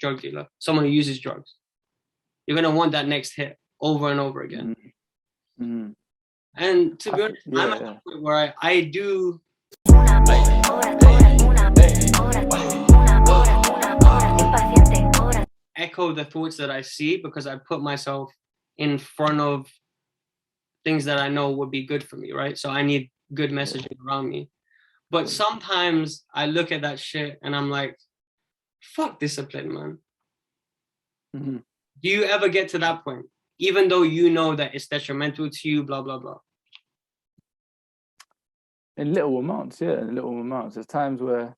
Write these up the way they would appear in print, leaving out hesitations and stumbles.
drug dealer, someone who uses drugs. You're going to want that next hit over and over again. Mm-hmm. And to be honest, I'm at the point where I do echo the thoughts that I see, because I put myself in front of things that I know would be good for me, right? So I need good messaging around me. But sometimes I look at that shit and I'm like, fuck discipline, man. Mm-hmm. Do you ever get to that point? Even though you know that it's detrimental to you, blah, blah, blah. In little amounts, yeah, in little amounts. There's times where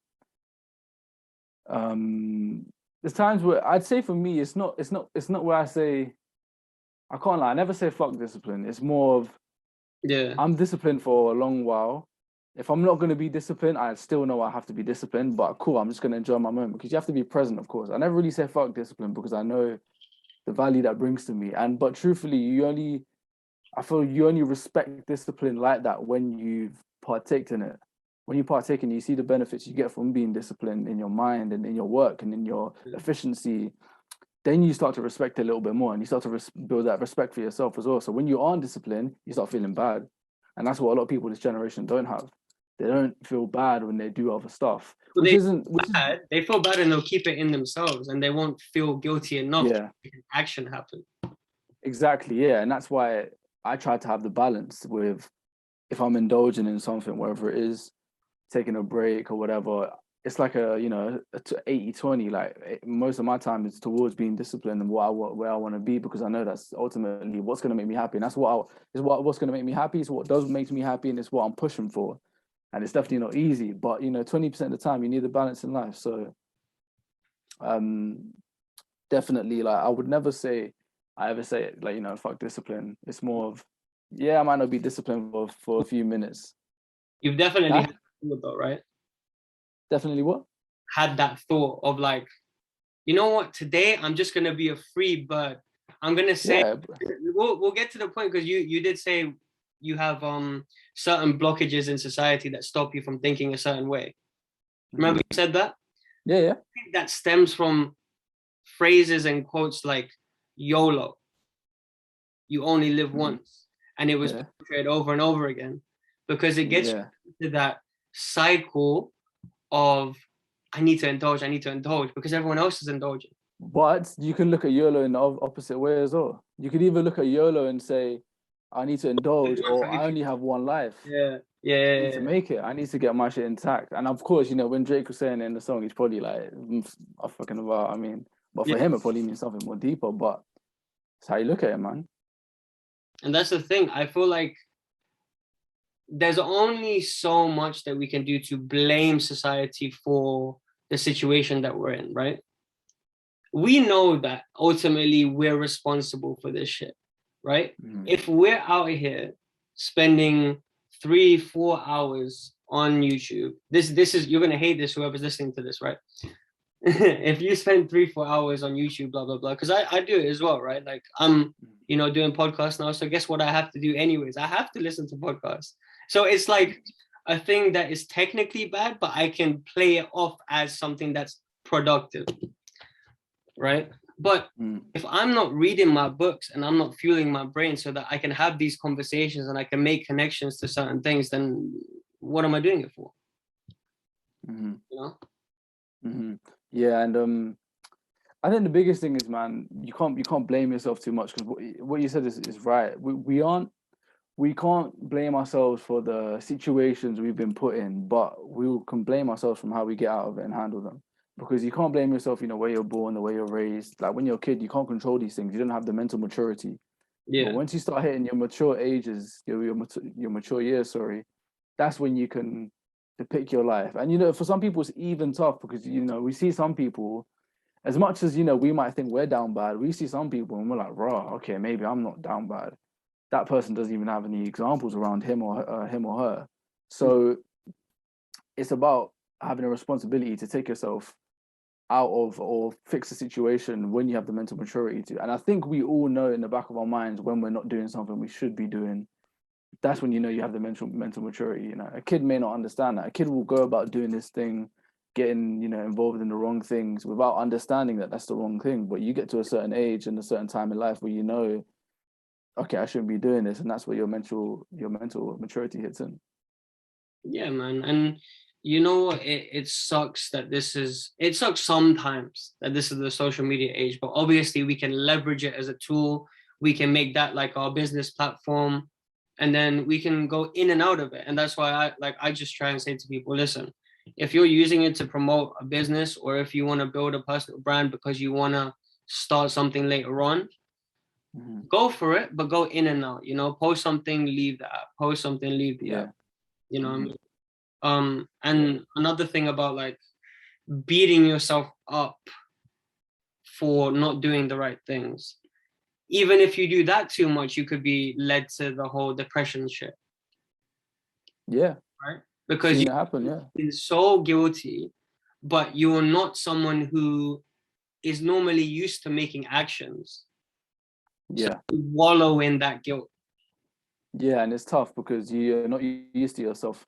I'd say for me it's not where I say, I can't lie, I never say fuck discipline. It's more of, I'm disciplined for a long while. If I'm not going to be disciplined, I still know I have to be disciplined, but cool, I'm just going to enjoy my moment, because you have to be present, of course. I never really say fuck discipline because I know the value that brings to me. But truthfully, I feel you only respect discipline like that when you've partaked in it. When you partake in it, you see the benefits you get from being disciplined in your mind and in your work and in your efficiency. Then you start to respect it a little bit more, and you start to build that respect for yourself as well. So when you aren't disciplined, you start feeling bad. And that's what a lot of people this generation don't have. They don't feel bad when they do other stuff, well, they feel bad and they'll keep it in themselves, and they won't feel guilty enough to make an action happen. Exactly, yeah. And that's why I try to have the balance with, if I'm indulging in something, whether it is taking a break or whatever, it's like a 80-20. Like most of my time is towards being disciplined and where I want to be, because I know that's ultimately what's going to make me happy. And that's what's going to make me happy. It's what does make me happy, and it's what I'm pushing for. And it's definitely not easy, but 20% of the time you need the balance in life. So definitely, like, I would never say I ever say it like, fuck discipline. It's more of, I might not be disciplined for a few minutes. You've definitely had that thought though, right? Definitely what? Had that thought of like, you know what, today I'm just gonna be a free bird. I'm gonna say we'll get to the point, because you did say you have certain blockages in society that stop you from thinking a certain way. Remember you said that? Yeah. I think that stems from phrases and quotes like YOLO. You only live once. And it was portrayed over and over again, because it gets to that cycle of, I need to indulge, because everyone else is indulging. But you can look at YOLO in the opposite way as well. You could either look at YOLO and say, I need to indulge, or I only have one life. I need to make it. I need to get my shit intact. And of course, when Drake was saying it in the song, he's probably like, I'm fucking about, but for him, it probably means something more deeper. But it's how you look at it, man. And that's the thing. I feel like there's only so much that we can do to blame society for the situation that we're in, right? We know that ultimately we're responsible for this shit, right? If we're out here spending 3-4 hours on YouTube, this is, you're gonna hate this, whoever's listening to this, right? If you spend 3-4 hours on YouTube, blah blah blah, because I do it as well, right? Like I'm doing podcasts now, so guess what I have to do anyways? I have to listen to podcasts. So it's like a thing that is technically bad, but I can play it off as something that's productive, right? But if I'm not reading my books and I'm not fueling my brain so that I can have these conversations and I can make connections to certain things, then what am I doing it for? Yeah, and I think the biggest thing is, man, you can't blame yourself too much, because what you said is right. We can't blame ourselves for the situations we've been put in, but we can blame ourselves from how we get out of it and handle them. Because you can't blame yourself, where you're born, the way you're raised. Like when you're a kid, you can't control these things. You don't have the mental maturity. Yeah. But once you start hitting your mature ages, your mature years, sorry, that's when you can depict your life. And for some people, it's even tough, because we see some people, as much as we might think we're down bad, we see some people and we're like, raw, okay, maybe I'm not down bad. That person doesn't even have any examples around him or her. So it's about having a responsibility to take yourself out of or fix the situation when you have the mental maturity to. And I think we all know in the back of our minds when we're not doing something we should be doing. That's when you have the mental maturity. A kid may not understand that. A kid will go about doing this thing getting, you know, involved in the wrong things without understanding that that's the wrong thing. But you get to a certain age and a certain time in life where you know, okay, I shouldn't be doing this, and that's where your mental maturity hits in. Yeah, man. And you know, it sucks that it sucks sometimes that this is the social media age, but obviously we can leverage it as a tool. We can make that like our business platform, and then we can go in and out of it. And that's why I just try and say to people, listen, if you're using it to promote a business, or if you want to build a personal brand because you want to start something later on, go for it, but go in and out, you know, post something, leave the app, post something, leave the app, you know what I mean? And another thing about like beating yourself up for not doing the right things, even if you do that too much, you could be led to the whole depression shit. Yeah. Right? Because you've been so guilty, but you're not someone who is normally used to making actions. Yeah. So you wallow in that guilt. Yeah, and it's tough because you're not used to yourself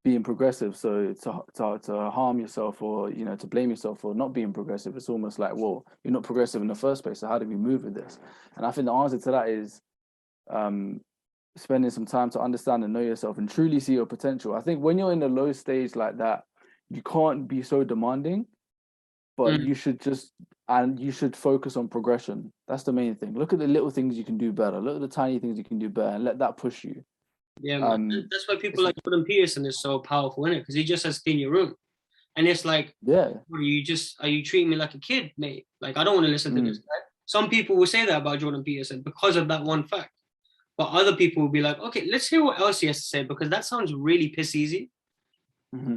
being progressive. So to harm yourself, or, you know, to blame yourself for not being progressive, it's almost like, well, you're not progressive in the first place. So how do we move with this? And I think the answer to that is spending some time to understand and know yourself and truly see your potential. I think when you're in a low stage like that, you can't be so demanding, but you should focus on progression. That's the main thing. Look at the little things you can do better. Look at the tiny things you can do better, and let that push you. Yeah, man. That's why people like Jordan Peterson is so powerful, in it, because he just says clean your room. And it's like, yeah, are you treating me like a kid, mate? Like, I don't want to listen to this guy. Some people will say that about Jordan Peterson because of that one fact. But other people will be like, okay, let's hear what else he has to say, because that sounds really piss easy.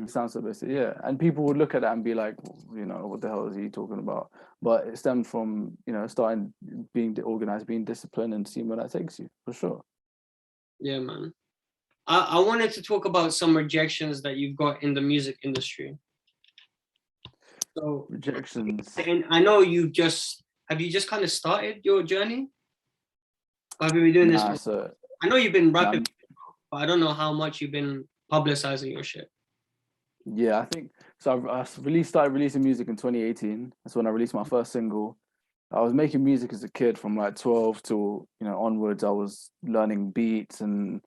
Sounds so basic, yeah. And people would look at that and be like, you know, what the hell is he talking about? But it stemmed from, you know, starting being organized, being disciplined, and seeing where that takes you, for sure. Yeah, man. I wanted to talk about some rejections that you've got in the music industry. So rejections. And I know have you just kind of started your journey? Or have you been doing this? I know you've been rapping, but I don't know how much you've been publicizing your shit. Yeah, I think so. I started releasing music in 2018. That's when I released my first single. I was making music as a kid from like 12 to, you know, onwards. I was learning beats and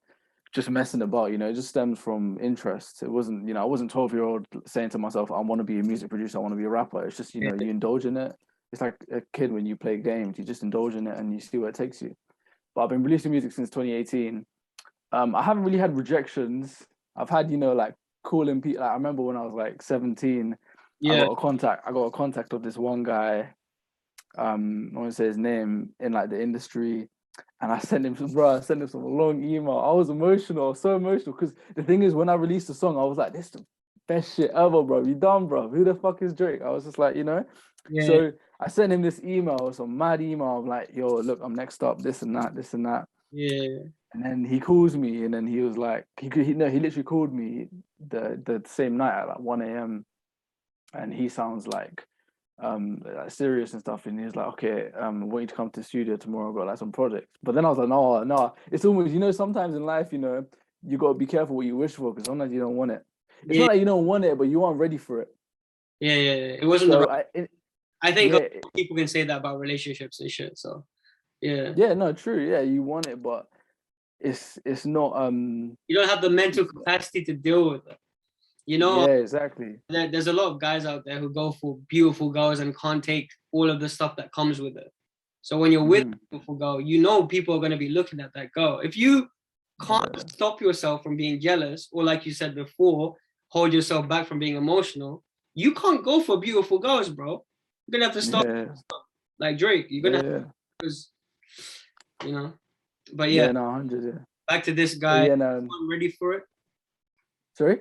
just messing about, you know. It just stemmed from interest. It wasn't, you know, I wasn't 12-year-old saying to myself, I want to be a music producer, I want to be a rapper. It's just, you know, you indulge in it. It's like a kid when you play games, you just indulge in it and you see where it takes you. But I've been releasing music since 2018. I haven't really had rejections. I've had, you know, like calling people. Like, I remember when I was like 17, I got a contact of this one guy. I won't say his name, in like the industry, and I sent him some long email. I was emotional, so emotional, because the thing is, when I released the song, I was like, this is the best shit ever, bro. You done, bro? Who the fuck is Drake? I was just like, you know. So I sent him this email, some mad email. I'm like, yo, look, I'm next up, this and that, this and that. Yeah. And then he calls me, and then he was like, he literally called me the same night at like 1 a.m. and he sounds like serious and stuff, and he was like, okay, I want you to come to the studio tomorrow, I've got like some projects. But then I was like, no, it's almost, you know, sometimes in life, you know, you got to be careful what you wish for, because sometimes you don't want it. It's not that you don't want it, but you aren't ready for it. Yeah. It wasn't I think people can say that about relationships and shit. So yeah, no, true. Yeah, you want it, but it's not you don't have the mental capacity to deal with it. You know, yeah, exactly. There's a lot of guys out there who go for beautiful girls and can't take all of the stuff that comes with it. So when you're with a beautiful girl, you know people are going to be looking at that girl. If you can't stop yourself from being jealous, or like you said before, hold yourself back from being emotional, you can't go for beautiful girls, bro. You're gonna have to stop. Like Drake, you're gonna have to, because, you know. But yeah, no, 100. Yeah. Back to this guy. Yeah, no. You weren't ready for it? Sorry?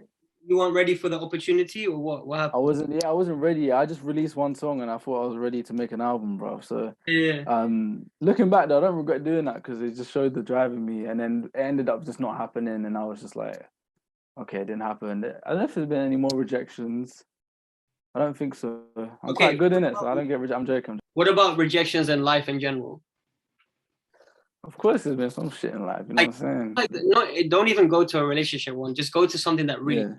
You weren't ready for the opportunity, or what? What happened? I wasn't ready. I just released one song and I thought I was ready to make an album, bro. So looking back though, I don't regret doing that, because it just showed the drive in me, and then it ended up just not happening, and I was just like, okay, it didn't happen. I don't know if there's been any more rejections. I don't think so. I'm quite good in it, so I don't get rejected. I'm joking. What about rejections in life in general? Of course, there's been some shit in life. You know what I'm saying? Like, no, don't even go to a relationship one. Just go to something that really